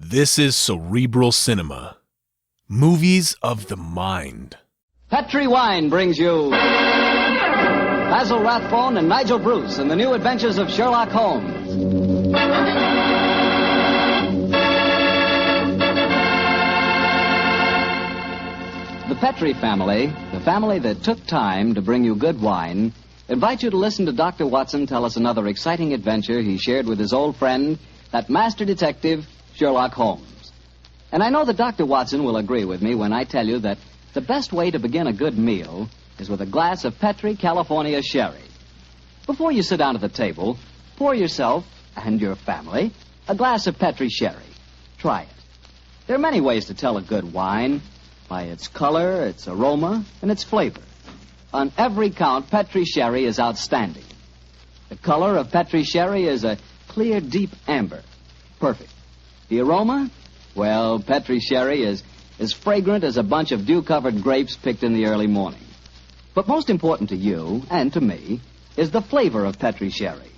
This is Cerebral Cinema. Movies of the mind. Petri Wine brings you Basil Rathbone and Nigel Bruce in the new adventures of Sherlock Holmes. The Petri family, the family that took time to bring you good wine, invite you to listen to Dr. Watson tell us another exciting adventure he shared with his old friend, that master detective, Sherlock Holmes. And I know that Dr. Watson will agree with me when I tell you that the best way to begin a good meal is with a glass of Petri California sherry. Before you sit down at the table, pour yourself and your family a glass of Petri sherry. Try it. There are many ways to tell a good wine, by its color, its aroma, and its flavor. On every count, Petri sherry is outstanding. The color of Petri sherry is a clear, deep amber. Perfect. The aroma? Well, Petri sherry is as fragrant as a bunch of dew-covered grapes picked in the early morning. But most important to you, and to me, is the flavor of Petri sherry.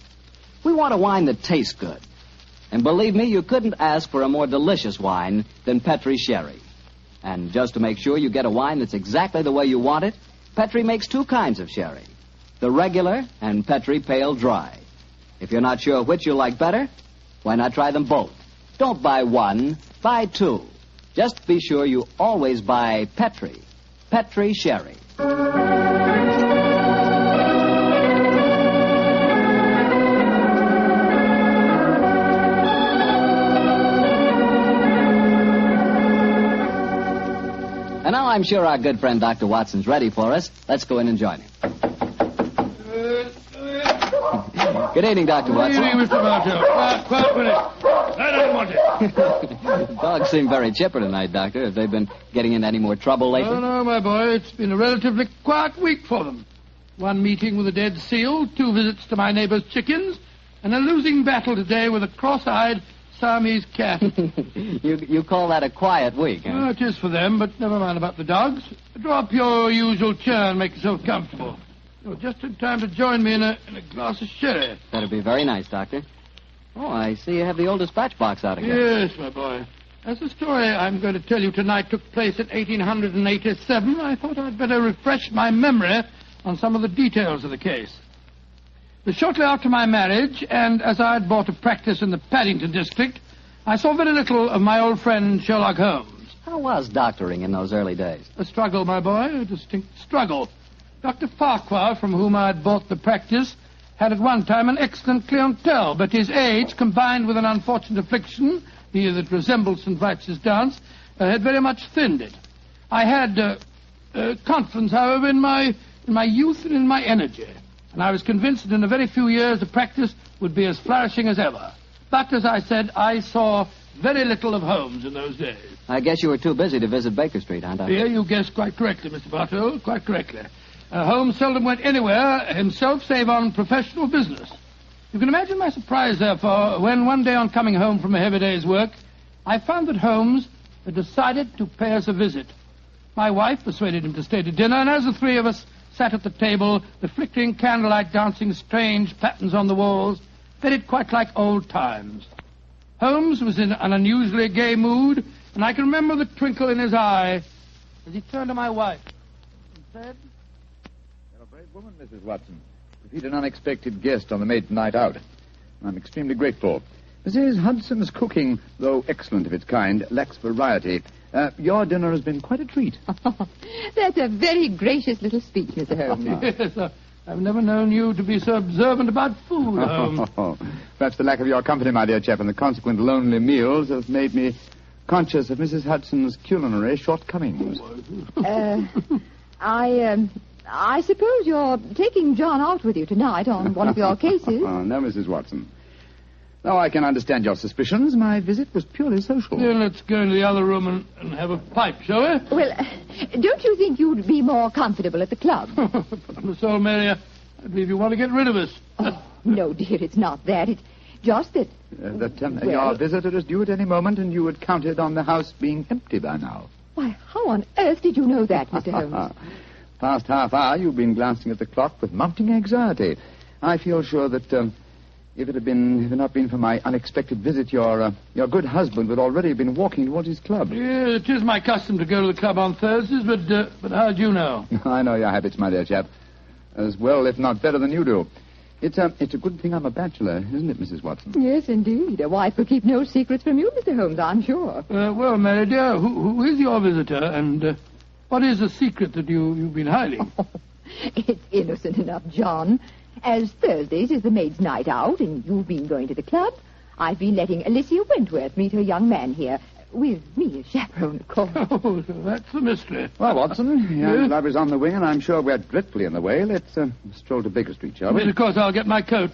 We want a wine that tastes good. And believe me, you couldn't ask for a more delicious wine than Petri sherry. And just to make sure you get a wine that's exactly the way you want it, Petri makes two kinds of sherry, the regular and Petri Pale Dry. If you're not sure which you like better, why not try them both? Don't buy one, buy two. Just be sure you always buy Petri Sherry. And now I'm sure our good friend Dr. Watson's ready for us. Let's go in and join him. Good evening, Dr. Watson. Good evening, Mr. Bartow. Quiet minute. I don't want it. Dogs seem very chipper tonight, Doctor. Have they been getting into any more trouble lately? Oh, no, my boy. It's been a relatively quiet week for them. One meeting with a dead seal, 2 visits to my neighbor's chickens, and a losing battle today with a cross-eyed Siamese cat. You call that a quiet week, huh? Oh, it is for them, but never mind about the dogs. Draw up your usual chair and make yourself comfortable. You're just in time to join me in a glass of sherry. That'd be very nice, Doctor. Oh, I see you have the old dispatch box out again. Yes, my boy. As the story I'm going to tell you tonight took place in 1887, I thought I'd better refresh my memory on some of the details of the case. But shortly after my marriage, and as I had bought a practice in the Paddington district, I saw very little of my old friend Sherlock Holmes. How was doctoring in those early days? A struggle, my boy, a distinct struggle. Dr. Farquhar, from whom I had bought the practice, had at one time an excellent clientele, but his age, combined with an unfortunate affliction, the that resembles St. Vitus's dance, had very much thinned it. I had confidence, however, in my youth and in my energy, and I was convinced that in a very few years the practice would be as flourishing as ever. But, as I said, I saw very little of Holmes in those days. I guess you were too busy to visit Baker Street, huh, Doctor? Yeah, you guessed quite correctly, Mr. Bartow, quite correctly. Holmes seldom went anywhere himself save on professional business. You can imagine my surprise, therefore, when one day on coming home from a heavy day's work, I found that Holmes had decided to pay us a visit. My wife persuaded him to stay to dinner, and as the three of us sat at the table, the flickering candlelight dancing strange patterns on the walls, felt quite like old times. Holmes was in an unusually gay mood, and I can remember the twinkle in his eye as he turned to my wife and said, "You're a brave woman, Mrs. Watson, to feed an unexpected guest on the maiden night out. I'm extremely grateful. Mrs. Hudson's cooking, though excellent of its kind, lacks variety. Your dinner has been quite a treat." That's a very gracious little speech, Mr. Holmes. Yes, I've never known you to be so observant about food, Holmes. Perhaps the lack of your company, my dear chap, and the consequent lonely meals have made me conscious of Mrs. Hudson's culinary shortcomings. I suppose you're taking John out with you tonight on one of your cases. Oh, no, Mrs. Watson. Though I can understand your suspicions, my visit was purely social. Then let's go into the other room and have a pipe, shall we? Well, don't you think you'd be more comfortable at the club? Miss Old Mary, I believe you want to get rid of us. Oh, no, dear, it's not that. It's just that... Your visitor is due at any moment, and you had counted on the house being empty by now. Why, how on earth did you know that, Mr. Holmes? Past half hour, you've been glancing at the clock with mounting anxiety. I feel sure that If it had not been for my unexpected visit, your good husband would already have been walking towards his club. Yeah, it is my custom to go to the club on Thursdays, but how do you know? I know your habits, my dear chap. As well, if not better than you do. It's a good thing I'm a bachelor, isn't it, Mrs. Watson? Yes, indeed. A wife will keep no secrets from you, Mr. Holmes, I'm sure. Well, Mary dear, who is your visitor, and what is the secret that you've been hiding? It's innocent enough, John. As Thursdays is the maid's night out, and you've been going to the club, I've been letting Alicia Wentworth meet her young man here. With me as chaperone, of course. Oh, so that's the mystery. Well, Watson, your club is on the wing, and I'm sure we're dreadfully in the way. Let's stroll to Baker Street, shall we? Yes, of course, I'll get my coat.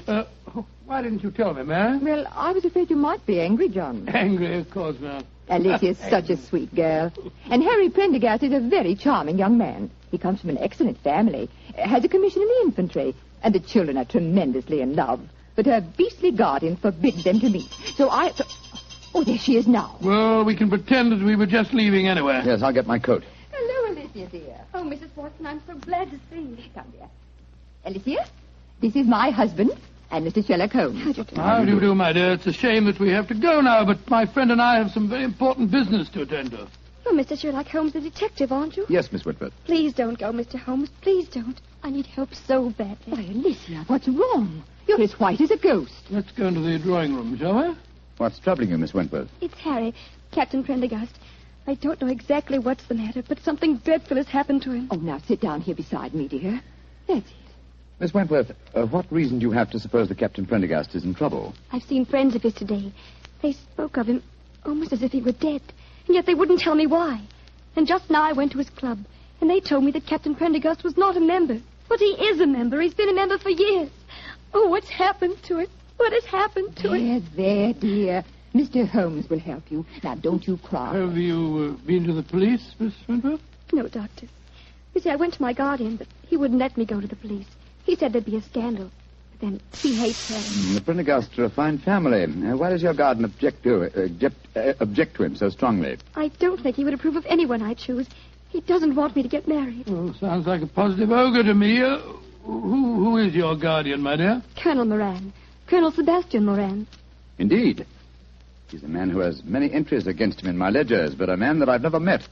Why didn't you tell me, Mary? Well, I was afraid you might be angry, John. Angry, of course not. Alicia's such a sweet girl. And Harry Prendergast is a very charming young man. He comes from an excellent family, has a commission in the infantry, and the children are tremendously in love. But her beastly guardian forbids them to meet. Oh, there she is now. Well, we can pretend that we were just leaving anyway. Yes, I'll get my coat. Hello, Alicia, dear. Oh, Mrs. Watson, I'm so glad to see you. Come, dear. Alicia, this is my husband and Mr. Sherlock Holmes. How do you do, my dear? It's a shame that we have to go now, but my friend and I have some very important business to attend to. Oh, Mr. Sherlock Holmes, the detective, aren't you? Yes, Miss Whitford. Please don't go, Mr. Holmes. Please don't. I need help so badly. Why, Alicia, what's wrong? You're as white as a ghost. Let's go into the drawing room, shall we? What's troubling you, Miss Wentworth? It's Harry, Captain Prendergast. I don't know exactly what's the matter, but something dreadful has happened to him. Oh, now sit down here beside me, dear. That's it. Miss Wentworth, what reason do you have to suppose that Captain Prendergast is in trouble? I've seen friends of his today. They spoke of him almost as if he were dead, and yet they wouldn't tell me why. And just now I went to his club, and they told me that Captain Prendergast was not a member. But he is a member. He's been a member for years. Oh, what's happened to him? What has happened to him? There, dear. Mr. Holmes will help you. Now, don't you cry. Have you been to the police, Miss Wentworth? No, Doctor. You see, I went to my guardian, but he wouldn't let me go to the police. He said there'd be a scandal. But then he hates her. The Prendergasts are a fine family. Why does your guardian object to him so strongly? I don't think he would approve of anyone I choose. He doesn't want me to get married. Oh, sounds like a positive ogre to me. Who is your guardian, my dear? Colonel Moran. Colonel Sebastian Moran. Indeed. He's a man who has many entries against him in my ledgers, but a man that I've never met.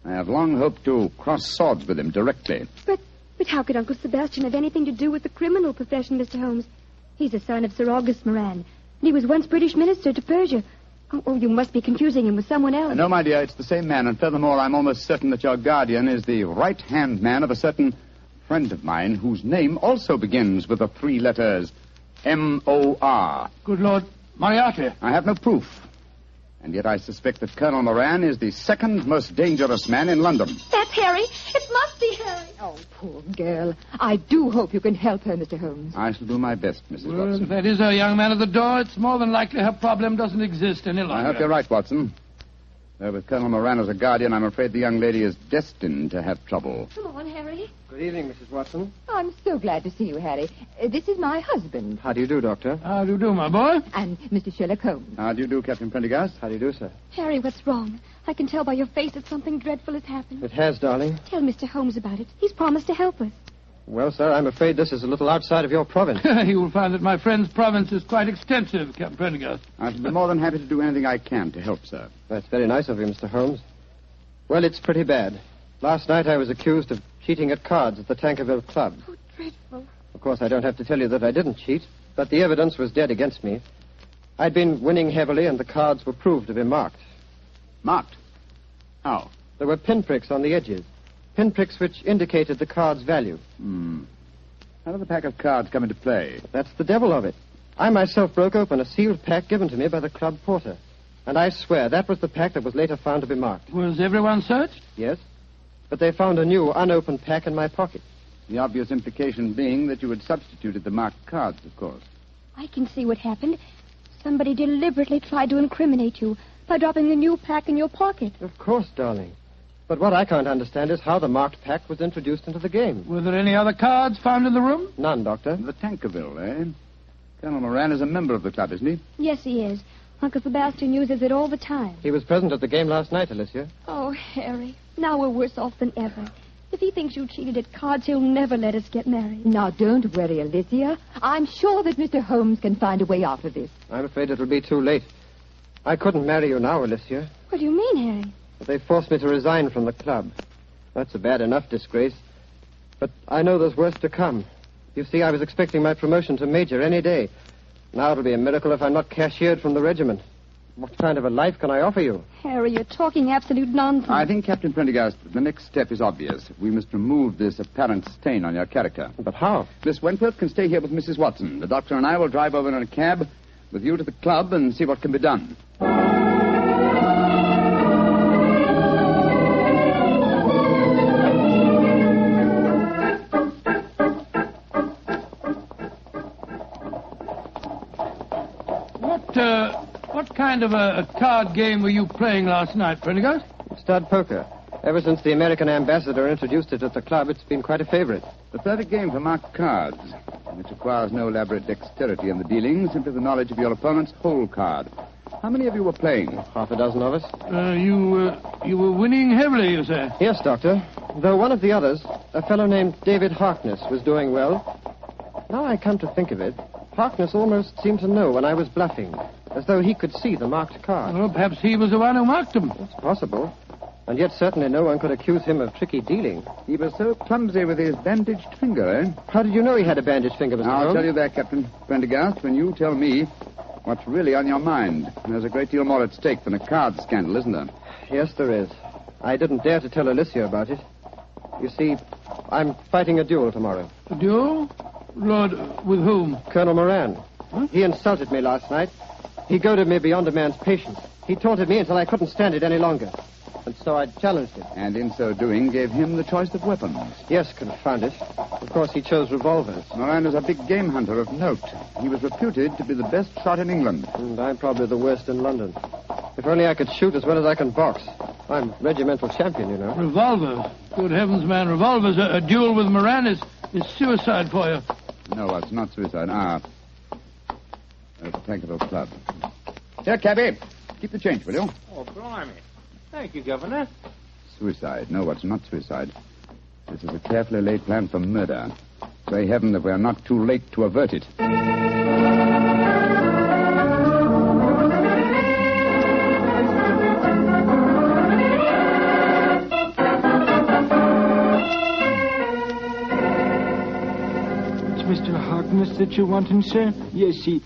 I have long hoped to cross swords with him directly. But how could Uncle Sebastian have anything to do with the criminal profession, Mr. Holmes? He's a son of Sir August Moran, and he was once British minister to Persia. Oh, you must be confusing him with someone else. No, my dear, it's the same man, and furthermore, I'm almost certain that your guardian is the right-hand man of a certain friend of mine whose name also begins with the three letters M-O-R. Good Lord, Moriarty. I have no proof. And yet I suspect that Colonel Moran is the second most dangerous man in London. That's Harry. It must be Harry. Oh, poor girl. I do hope you can help her, Mr. Holmes. I shall do my best, Mrs. Well, Watson. if that is our young man at the door, it's more than likely her problem doesn't exist any longer. I hope you're right, Watson. Though with Colonel Moran as a guardian, I'm afraid the young lady is destined to have trouble. Come on, Harry. Good evening, Mrs. Watson. I'm so glad to see you, Harry. This is my husband. How do you do, Doctor? How do you do, my boy? And Mr. Sherlock Holmes. How do you do, Captain Prendergast? How do you do, sir? Harry, what's wrong? I can tell by your face that something dreadful has happened. It has, darling. Tell Mr. Holmes about it. He's promised to help us. Well, sir, I'm afraid this is a little outside of your province. You will find that my friend's province is quite extensive, Captain Prendergast. I shall be more than happy to do anything I can to help, sir. That's very nice of you, Mr. Holmes. Well, it's pretty bad. Last night I was accused of cheating at cards at the Tankerville Club. Oh, dreadful. Of course, I don't have to tell you that I didn't cheat, but the evidence was dead against me. I'd been winning heavily, and the cards were proved to be marked. Marked? How? There were pinpricks on the edges. Pinpricks which indicated the card's value. How did the pack of cards come into play? That's the devil of it. I myself broke open a sealed pack given to me by the club porter. And I swear that was the pack that was later found to be marked. Was everyone searched? Yes. But they found a new, unopened pack in my pocket. The obvious implication being that you had substituted the marked cards, of course. I can see what happened. Somebody deliberately tried to incriminate you by dropping the new pack in your pocket. Of course, darling. But what I can't understand is how the marked pack was introduced into the game. Were there any other cards found in the room? None, Doctor. The Tankerville, eh? Colonel Moran is a member of the club, isn't he? Yes, he is. Uncle Sebastian uses it all the time. He was present at the game last night, Alicia. Oh, Harry, now we're worse off than ever. If he thinks you cheated at cards, he'll never let us get married. Now, don't worry, Alicia. I'm sure that Mr. Holmes can find a way out of this. I'm afraid it'll be too late. I couldn't marry you now, Alicia. What do you mean, Harry? But they forced me to resign from the club. That's a bad enough disgrace. But I know there's worse to come. You see, I was expecting my promotion to major any day. Now it'll be a miracle if I'm not cashiered from the regiment. What kind of a life can I offer you? Harry, you're talking absolute nonsense. I think, Captain Prendergast, the next step is obvious. We must remove this apparent stain on your character. But how? Miss Wentworth can stay here with Mrs. Watson. The doctor and I will drive over in a cab with you to the club and see what can be done. What kind of a card game were you playing last night, Prendergast? Stud poker. Ever since the American ambassador introduced it at the club, it's been quite a favorite. The perfect game for marked cards, which requires no elaborate dexterity in the dealing, simply the knowledge of your opponent's whole card. How many of you were playing? Half a dozen of us. You were winning heavily, you say? Yes, Doctor. Though one of the others, a fellow named David Harkness, was doing well. Now I come to think of it, Harkness almost seemed to know when I was bluffing, as though he could see the marked card. Well, perhaps he was the one who marked them. It's possible. And yet certainly no one could accuse him of tricky dealing. He was so clumsy with his bandaged finger, eh? How did you know he had a bandaged finger, Mr. I'll Holmes? tell you that, Captain Prendergast, when you tell me what's really on your mind. There's a great deal more at stake than a card scandal, isn't there? Yes, there is. I didn't dare to tell Alicia about it. You see, I'm fighting a duel tomorrow. A duel? Lord, with whom? Colonel Moran. Huh? He insulted me last night. He goaded me beyond a man's patience. He taunted me until I couldn't stand it any longer. And so I challenged him. And in so doing, gave him the choice of weapons. Yes, confound it. Of course, he chose revolvers. Moran is a big game hunter of note. He was reputed to be the best shot in England. And I'm probably the worst in London. If only I could shoot as well as I can box. I'm regimental champion, you know. Revolvers? Good heavens, man, revolvers. A duel with Moran is suicide for you. No, it's not suicide. The Tankerville Club. Here, cabby. Keep the change, will you? Oh, blimey. Thank you, Governor. Suicide. No, it's not suicide. This is a carefully laid plan for murder. Pray heaven that we're not too late to avert it. It's Mr. Harkness that you're wanting, sir? Yes, he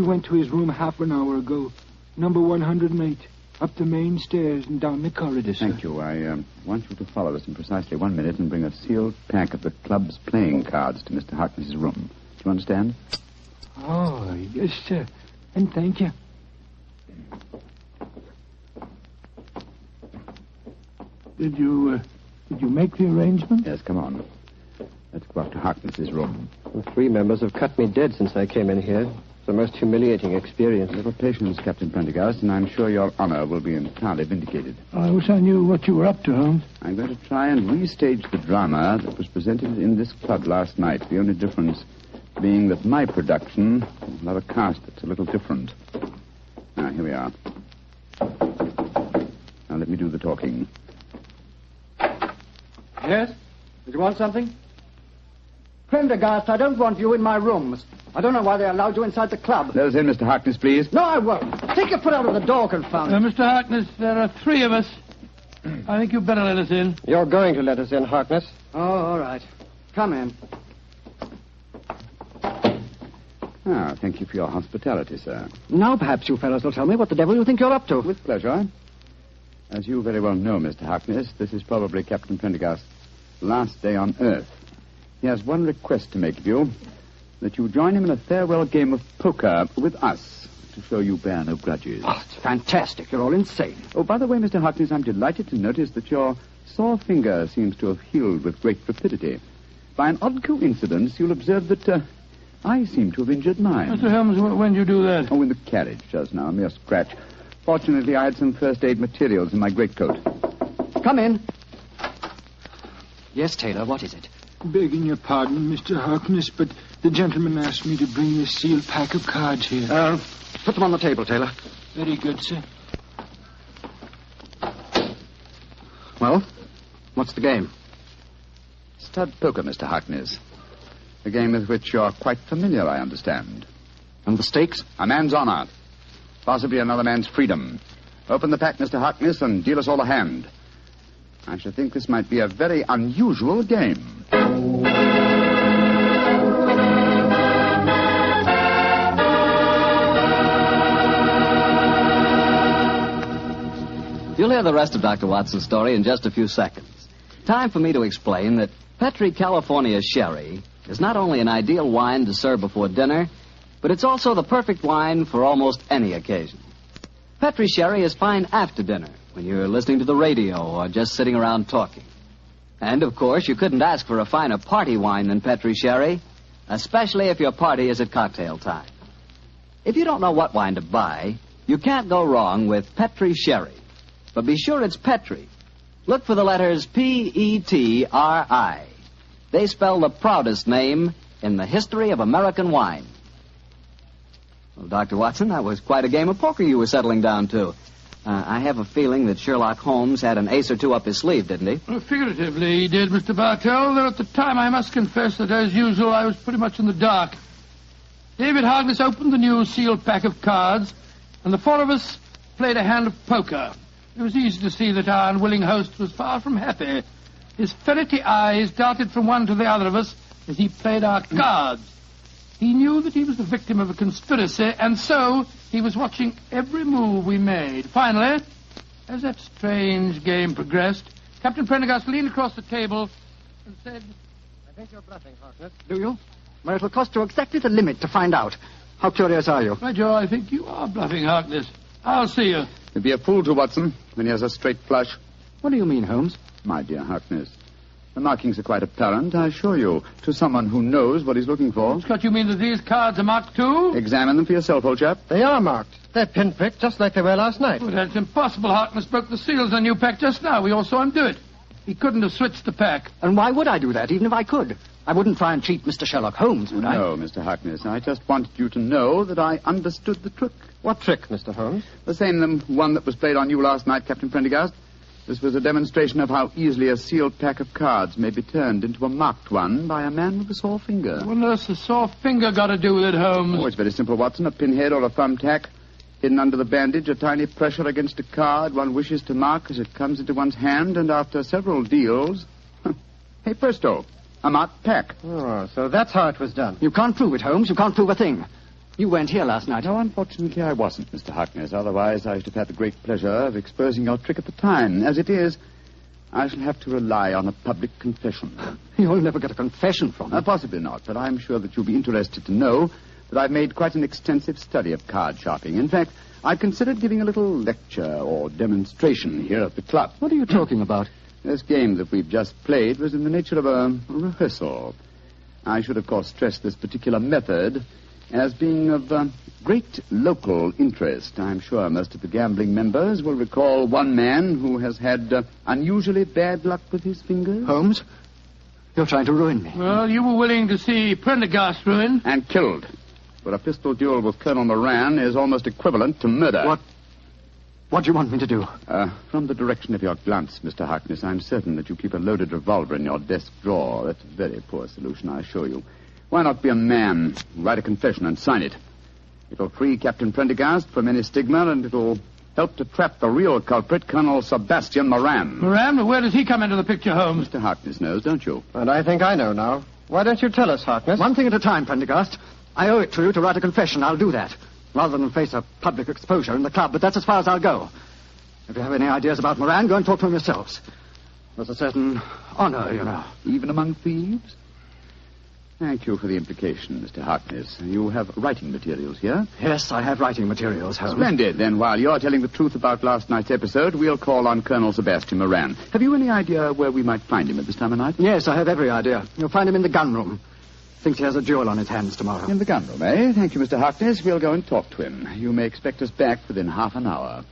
went to his room half an hour ago. Number 108. Up the main stairs and down the corridor, sir. Thank you. I want you to follow us in precisely 1 minute and bring a sealed pack of the club's playing cards to Mr. Harkness's room. Do you understand? Oh, yes, sir. And thank you. Did you make the arrangement? Yes, come on. Let's go up to Harkness's room. The 3 members have cut me dead since I came in here. It's the most humiliating experience. A little patience, Captain Prendergast, and I'm sure your honor will be entirely vindicated. I wish I knew what you were up to, Holmes. I'm going to try and restage the drama that was presented in this club last night. The only difference being that my production will have a cast that's a little different. Now, here we are. Now, let me do the talking. Yes? Did you want something? Prendergast, I don't want you in my rooms. I don't know why they allowed you inside the club. Let us in, Mr. Harkness, please. No, I won't. Take your foot out of the door, confound it. Mr. Harkness, there are 3 of us. I think you'd better let us in. You're going to let us in, Harkness. Oh, all right. Come in. Thank you for your hospitality, sir. Now perhaps you fellows will tell me what the devil you think you're up to. With pleasure. As you very well know, Mr. Harkness, this is probably Captain Prendergast's last day on Earth. He has one request to make of you, that you join him in a farewell game of poker with us, to show you bear no grudges. Oh, it's fantastic. You're all insane. Oh, by the way, Mr. Harkness, I'm delighted to notice that your sore finger seems to have healed with great rapidity. By an odd coincidence, you'll observe that I seem to have injured mine. Mr. Holmes, when did you do that? Oh, in the carriage just now, a mere scratch. Fortunately, I had some first aid materials in my greatcoat. Come in. Yes, Taylor, what is it? Begging your pardon, Mr. Harkness, but the gentleman asked me to bring this sealed pack of cards here. Put them on the table, Taylor. Very good, sir. Well, what's the game? stud poker, Mr. Harkness. A game with which you're quite familiar, I understand. And the stakes? A man's honor. Possibly another man's freedom. Open the pack, Mr. Harkness, and deal us all a hand. I should think this might be a very unusual game. You'll hear the rest of Dr. Watson's story in just a few seconds. Time for me to explain that Petri California Sherry is not only an ideal wine to serve before dinner, but it's also the perfect wine for almost any occasion. Petri Sherry is fine after dinner, when you're listening to the radio or just sitting around talking. And, of course, you couldn't ask for a finer party wine than Petri Sherry, especially if your party is at cocktail time. If you don't know what wine to buy, you can't go wrong with Petri Sherry. But be sure it's Petri. Look for the letters P-E-T-R-I. They spell the proudest name in the history of American wine. Well, Dr. Watson, that was quite a game of poker you were settling down to. I have a feeling that Sherlock Holmes had an ace or two up his sleeve, didn't he? Well, figuratively, he did, Mr. Bartell, though at the time I must confess that, as usual, I was pretty much in the dark. David Harkness opened the new sealed pack of cards, and the four of us played a hand of poker. It was easy to see that our unwilling host was far from happy. His ferrety eyes darted from one to the other of us as he played our cards. He knew that he was the victim of a conspiracy, and so he was watching every move we made. Finally, as that strange game progressed, Captain Prendergast leaned across the table and said, I think you're bluffing, Harkness. Do you? Well, it'll cost you exactly the limit to find out. How curious are you? By Joe, I think you are bluffing, Harkness. I'll see you. He'd be a fool to, Watson, when he has a straight flush. What do you mean, Holmes? My dear Harkness, the markings are quite apparent, I assure you, to someone who knows what he's looking for. Scott, you mean that these cards are marked too? Examine them for yourself, old chap. They are marked. They're pinpricked, just like they were last night. Well, that's impossible. Harkness broke the seals on your pack just now. We all saw him do it. He couldn't have switched the pack. And why would I do that, even if I could? I wouldn't try and cheat Mr. Sherlock Holmes, would I? No, Mr. Harkness. I just wanted you to know that I understood the trick. What trick, Mr. Holmes? The same one that was played on you last night, Captain Prendergast. This was a demonstration of how easily a sealed pack of cards may be turned into a marked one by a man with a sore finger. What on earth's a sore finger got to do with it, Holmes? Oh, it's very simple, Watson. A pinhead or a thumbtack hidden under the bandage, a tiny pressure against a card one wishes to mark as it comes into one's hand, and after several deals, hey, presto, a marked pack. Oh, so that's how it was done. You can't prove it, Holmes. You can't prove a thing. You weren't here last night. No, unfortunately, I wasn't, Mr. Harkness. Otherwise, I should have had the great pleasure of exposing your trick at the time. As it is, I shall have to rely on a public confession. You'll never get a confession from me. Possibly not, but I'm sure that you'll be interested to know that I've made quite an extensive study of card sharping. In fact, I considered giving a little lecture or demonstration here at the club. What are you talking about? This game that we've just played was in the nature of a rehearsal. I should, of course, stress this particular method as being of great local interest. I'm sure most of the gambling members will recall one man who has had unusually bad luck with his fingers. Holmes, you're trying to ruin me. Well, you were willing to see Prendergast ruined. And killed. But a pistol duel with Colonel Moran is almost equivalent to murder. What do you want me to do? From the direction of your glance, Mr. Harkness, I'm certain that you keep a loaded revolver in your desk drawer. That's a very poor solution, I assure you. Why not be a man, write a confession and sign it? It'll free Captain Prendergast from any stigma, and it'll help to trap the real culprit, Colonel Sebastian Moran. Moran? Where does he come into the picture, Holmes? Mr. Harkness knows, don't you? And I think I know now. Why don't you tell us, Harkness? One thing at a time, Prendergast. I owe it to you to write a confession. I'll do that, rather than face a public exposure in the club, but that's as far as I'll go. If you have any ideas about Moran, go and talk to him yourselves. There's a certain honor, you know. Even among thieves? Thank you for the implication, Mr. Harkness. You have writing materials here? Yes, I have writing materials, Holmes. Splendid. Then while you're telling the truth about last night's episode, we'll call on Colonel Sebastian Moran. Have you any idea where we might find him at this time of night? Yes, I have every idea. You'll find him in the gun room. Thinks he has a duel on his hands tomorrow. In the gun room, eh? Thank you, Mr. Harkness. We'll go and talk to him. You may expect us back within half an hour.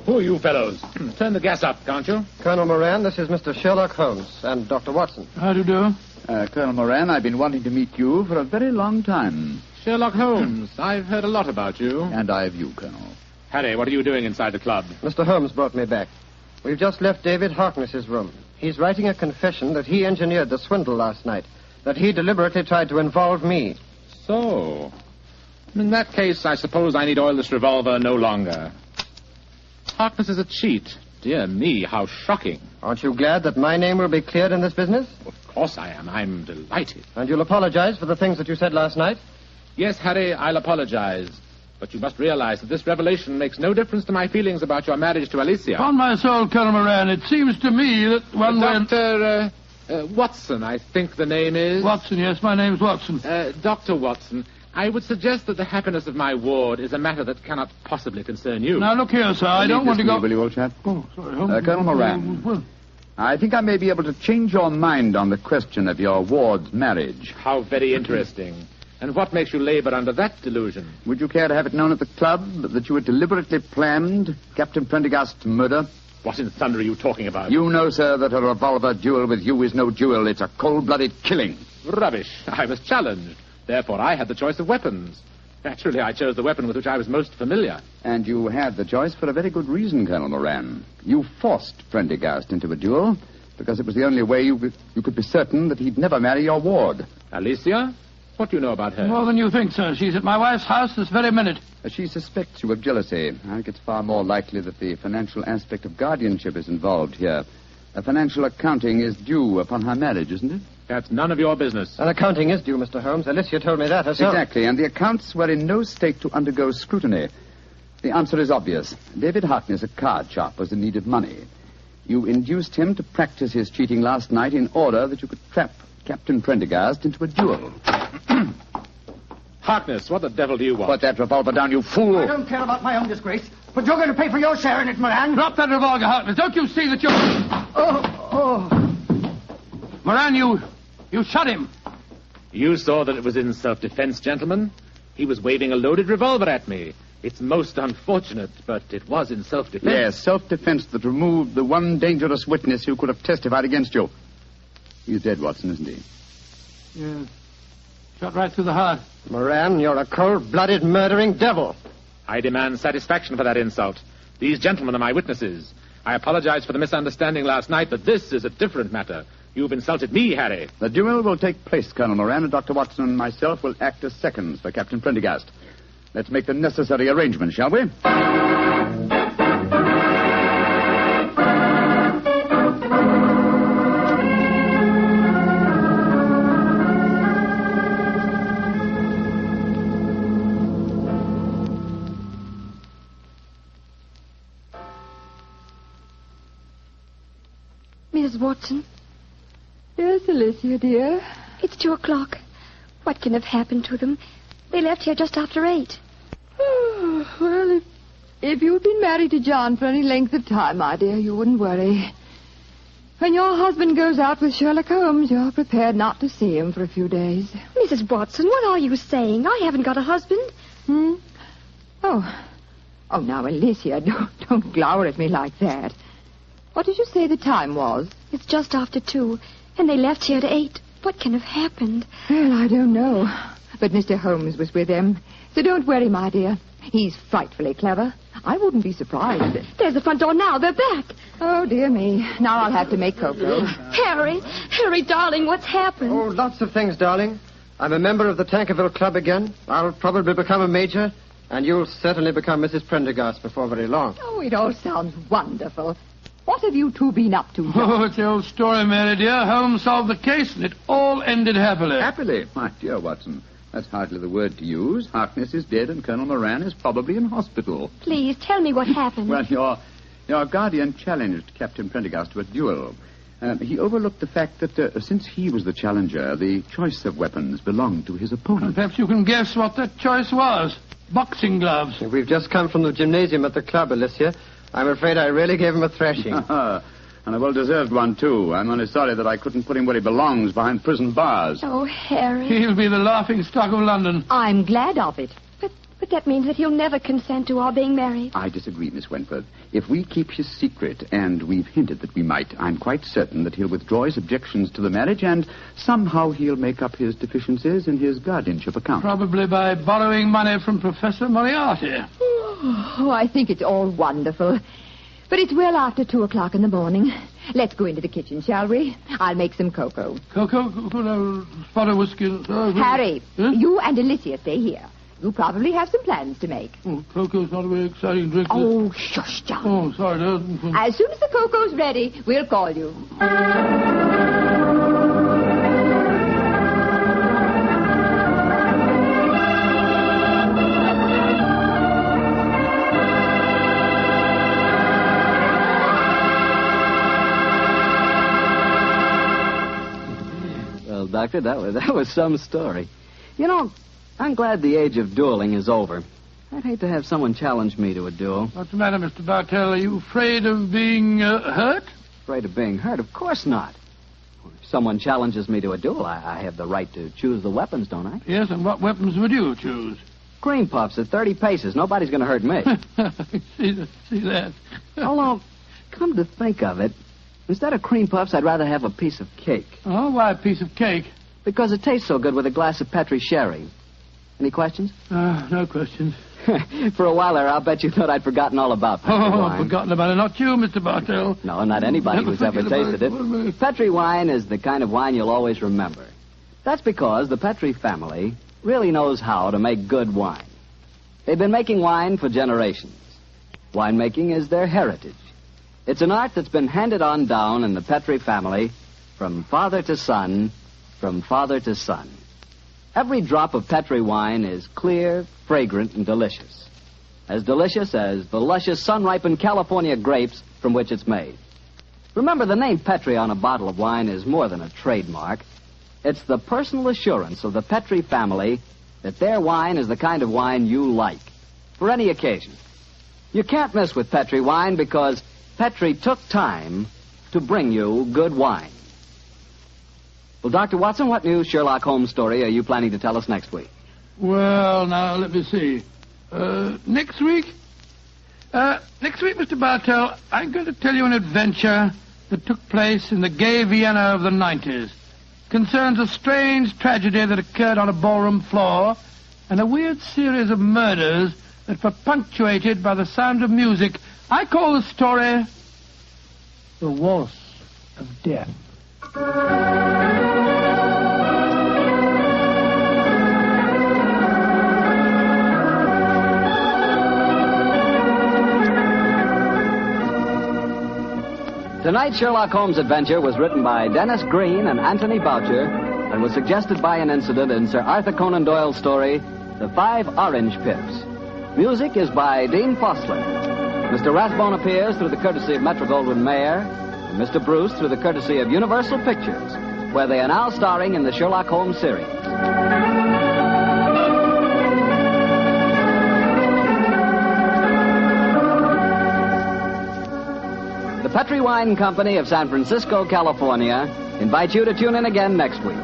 Who are you fellows? Turn the gas up, can't you? Colonel Moran, this is Mr. Sherlock Holmes and Dr. Watson. How do you do? Colonel Moran, I've been wanting to meet you for a very long time. Sherlock Holmes, I've heard a lot about you. And I of you, Colonel. Harry, what are you doing inside the club? Mr. Holmes brought me back. We've just left David Harkness's room. He's writing a confession that he engineered the swindle last night, that he deliberately tried to involve me. So, in that case, I suppose I need oil this revolver no longer. Harkness is a cheat. Dear me, how shocking. Aren't you glad that my name will be cleared in this business? Of course I am. I'm delighted. And you'll apologize for the things that you said last night? Yes, Harry, I'll apologize. But you must realize that this revelation makes no difference to my feelings about your marriage to Alicia. Upon my soul, Colonel Moran, it seems to me that one Dr. Watson, I think the name is. Watson, yes, my name's Watson. Dr. Watson, I would suggest that the happiness of my ward is a matter that cannot possibly concern you. Now, look here, sir, I don't want to go... Will you, old chap? Oh, sorry. Colonel Moran, I think I may be able to change your mind on the question of your ward's marriage. How very interesting. And what makes you labor under that delusion? Would you care to have it known at the club that you had deliberately planned Captain Prendergast's murder? What in thunder are you talking about? You know, sir, that a revolver duel with you is no duel. It's a cold-blooded killing. Rubbish. I was challenged. Therefore, I had the choice of weapons. Naturally, I chose the weapon with which I was most familiar. And you had the choice for a very good reason, Colonel Moran. You forced Prendergast into a duel because it was the only way you could be certain that he'd never marry your ward. Alicia? What do you know about her? More than you think, sir. She's at my wife's house this very minute. She suspects you of jealousy. I think it's far more likely that the financial aspect of guardianship is involved here. A financial accounting is due upon her marriage, isn't it? That's none of your business. An accounting is due, Mr. Holmes. Alicia told me that herself. Exactly, and the accounts were in no state to undergo scrutiny. The answer is obvious. David Harkness, a card sharp, was in need of money. You induced him to practice his cheating last night in order that you could trap Captain Prendergast into a duel. Harkness, what the devil do you want? Put that revolver down, you fool. I don't care about my own disgrace, but you're going to pay for your share in it, Moran. Drop that revolver, Harkness. Don't you see that you're... Moran, you shot him. You saw that it was in self-defense, gentlemen. He was waving a loaded revolver at me. It's most unfortunate, but it was in self-defense. Yes, self-defense that removed the one dangerous witness who could have testified against you. He's dead, Watson, isn't he? Yeah. Shot right through the heart. Moran, you're a cold-blooded, murdering devil. I demand satisfaction for that insult. These gentlemen are my witnesses. I apologize for the misunderstanding last night, but this is a different matter. You've insulted me, Harry. The duel will take place, Colonel Moran, and Dr. Watson and myself will act as seconds for Captain Prendergast. Let's make the necessary arrangements, shall we? Mrs. Watson? Yes, Alicia, dear. It's 2:00. What can have happened to them? They left here just after 8. Well, if you'd been married to John for any length of time, my dear, you wouldn't worry. When your husband goes out with Sherlock Holmes, you're prepared not to see him for a few days. Mrs. Watson, what are you saying? I haven't got a husband. Oh, now, Alicia, don't glower at me like that. What did you say the time was? It's just after 2, and they left here at 8. What can have happened? Well, I don't know. But Mr. Holmes was with them. So don't worry, my dear. He's frightfully clever. I wouldn't be surprised. There's the front door now. They're back. Oh, dear me. Now I'll have to make cocoa. Harry, darling, what's happened? Oh, lots of things, darling. I'm a member of the Tankerville Club again. I'll probably become a major, and you'll certainly become Mrs. Prendergast before very long. Oh, it all sounds wonderful. What have you two been up to, John? Oh, it's the old story, Mary, dear. Holmes solved the case, and it all ended happily. Happily? My dear Watson, that's hardly the word to use. Harkness is dead, and Colonel Moran is probably in hospital. Please, tell me what happened. Well, your guardian challenged Captain Prendergast to a duel. He overlooked the fact that since he was the challenger, the choice of weapons belonged to his opponent. And perhaps you can guess what that choice was. Boxing gloves. We've just come from the gymnasium at the club, Alicia. I'm afraid I really gave him a thrashing. And a well-deserved one, too. I'm only sorry that I couldn't put him where he belongs, behind prison bars. Oh, Harry. He'll be the laughing stock of London. I'm glad of it. But But that means that he'll never consent to our being married. I disagree, Miss Wentworth. If we keep his secret, and we've hinted that we might, I'm quite certain that he'll withdraw his objections to the marriage, and somehow he'll make up his deficiencies in his guardianship account. Probably by borrowing money from Professor Moriarty. Oh, I think it's all wonderful. But it's well after 2 o'clock in the morning. Let's go into the kitchen, shall we? I'll make some cocoa. Cocoa? Spot of whiskey. Harry, Huh? you and Alicia stay here. You probably have some plans to make. Oh, cocoa's not a very exciting drink. Oh, shush, John. Oh, sorry, dear. As soon as the cocoa's ready, we'll call you. Well, Doctor, that was some story. You know, I'm glad the age of dueling is over. I'd hate to have someone challenge me to a duel. What's the matter, Mr. Bartell? Are you afraid of being hurt? Afraid of being hurt? Of course not. If someone challenges me to a duel, I have the right to choose the weapons, don't I? Yes, and what weapons would you choose? Cream puffs at 30 paces. Nobody's going to hurt me. See that? Although, come to think of it, instead of cream puffs, I'd rather have a piece of cake. Oh, why a piece of cake? Because it tastes so good with a glass of Petri sherry. Any questions? No questions. For a while there, I'll bet you thought I'd forgotten all about Petri wine. Forgotten about it. Not you, Mr. Bartell. No, not anybody Never who's ever forget about tasted it. it. Petri wine is the kind of wine you'll always remember. That's because the Petri family really knows how to make good wine. They've been making wine for generations. Winemaking is their heritage. It's an art that's been handed on down in the Petri family from father to son, from father to son. Every drop of Petri wine is clear, fragrant, and delicious. As delicious as the luscious sun-ripened California grapes from which it's made. Remember, the name Petri on a bottle of wine is more than a trademark. It's the personal assurance of the Petri family that their wine is the kind of wine you like, for any occasion. You can't miss with Petri wine because Petri took time to bring you good wine. Well, Dr. Watson, what new Sherlock Holmes story are you planning to tell us next week? Well, now, let me see. Next week? Next week, Mr. Bartell, I'm going to tell you an adventure that took place in the gay Vienna of the 90s. Concerns a strange tragedy that occurred on a ballroom floor and a weird series of murders that were punctuated by the sound of music. I call the story The Waltz of Death. Tonight's Sherlock Holmes adventure was written by Dennis Green and Anthony Boucher and was suggested by an incident in Sir Arthur Conan Doyle's story, The 5 Orange Pips. Music is by Dean Fossler. Mr. Rathbone appears through the courtesy of Metro-Goldwyn-Mayer, and Mr. Bruce through the courtesy of Universal Pictures, where they are now starring in the Sherlock Holmes series. The Petri Wine Company of San Francisco, California, invites you to tune in again next week.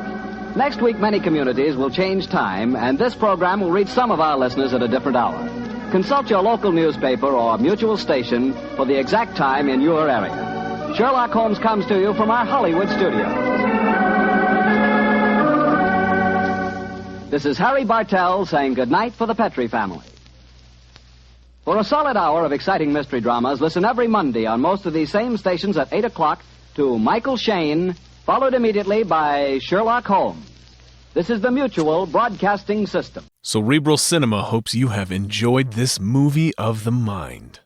Next week, many communities will change time, and this program will reach some of our listeners at a different hour. Consult your local newspaper or mutual station for the exact time in your area. Sherlock Holmes comes to you from our Hollywood studios. This is Harry Bartell saying goodnight for the Petri family. For a solid hour of exciting mystery dramas, listen every Monday on most of these same stations at 8 o'clock to Michael Shayne, followed immediately by Sherlock Holmes. This is the Mutual Broadcasting System. Cerebral Cinema hopes you have enjoyed this movie of the mind.